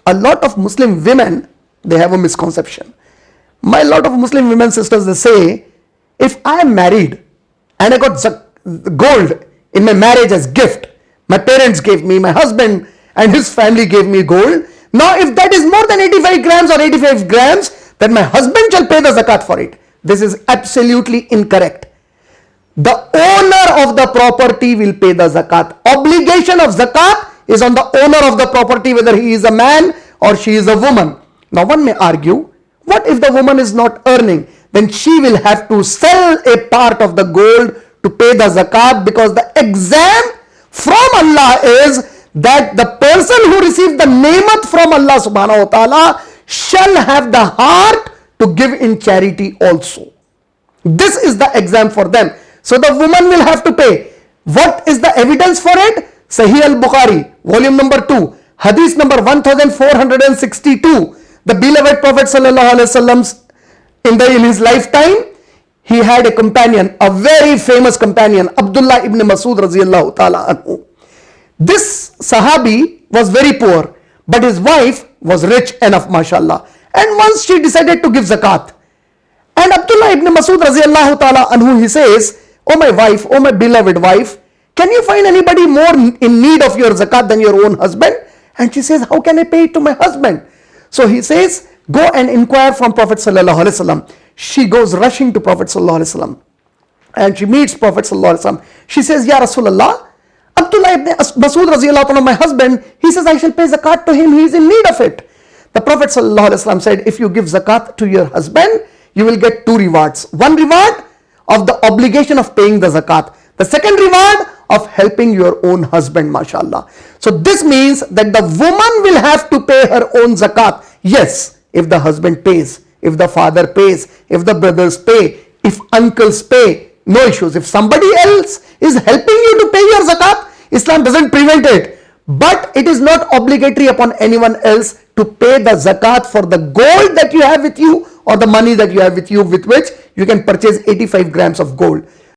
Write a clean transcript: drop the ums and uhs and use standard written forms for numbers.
A lot of Muslim women, they have a misconception. My lot of Muslim women sisters, they say, if I am married and I got gold in my marriage as gift, my parents gave me, my husband and his family gave me gold. Now if that is more than 85 grams or 85 grams, then my husband shall pay the zakat for it. This is absolutely incorrect. The owner of the property will pay the zakat. Obligation of zakat is on the owner of the property, whether he is a man or she is a woman. Now one may argue, what if the woman is not earning? Then she will have to sell a part of the gold to pay the zakat, because the exam from Allah is that the person who receives the nemat from Allah subhanahu wa ta'ala shall have the heart to give in charity also. This is the exam for them. So the woman will have to pay. What is the evidence for it? Sahih al-Bukhari, volume number 2, hadith number 1462. The beloved Prophet sallallahu alaihi wasallam, in his lifetime, he had a companion, a very famous companion, Abdullah ibn Masud radiyallahu ta'ala anhu. This Sahabi was very poor, but his wife was rich enough, mashallah. And once she decided to give zakat. And Abdullah ibn Masud radiyallahu ta'ala anhu, he says, "Oh my wife, oh my beloved wife, can you find anybody more in need of your zakat than your own husband?" And she says, "How can I pay it to my husband?" So he says, "Go and inquire from Prophet sallallahu alaihi wasallam." She goes rushing to Prophet sallallahu alaihi wasallam and she meets Prophet sallallahu alaihi wasallam. She says, "Ya Rasulullah, Abdullah ibn Masud radiyallahu ta'ala, my husband, he says I shall pay zakat to him, he is in need of it." The Prophet sallallahu alaihi wasallam said, "If you give zakat to your husband, you will get two rewards. One reward of the obligation of paying the zakat. The second reward of helping your own husband, mashallah." So this means that the woman will have to pay her own zakat. Yes, if the husband pays, if the father pays, if the brothers pay, if uncles pay, no issues. If somebody else is helping you to pay your zakat, Islam doesn't prevent it. But it is not obligatory upon anyone else to pay the zakat for the gold that you have with you or the money that you have with you, with which you can purchase 85 grams of gold.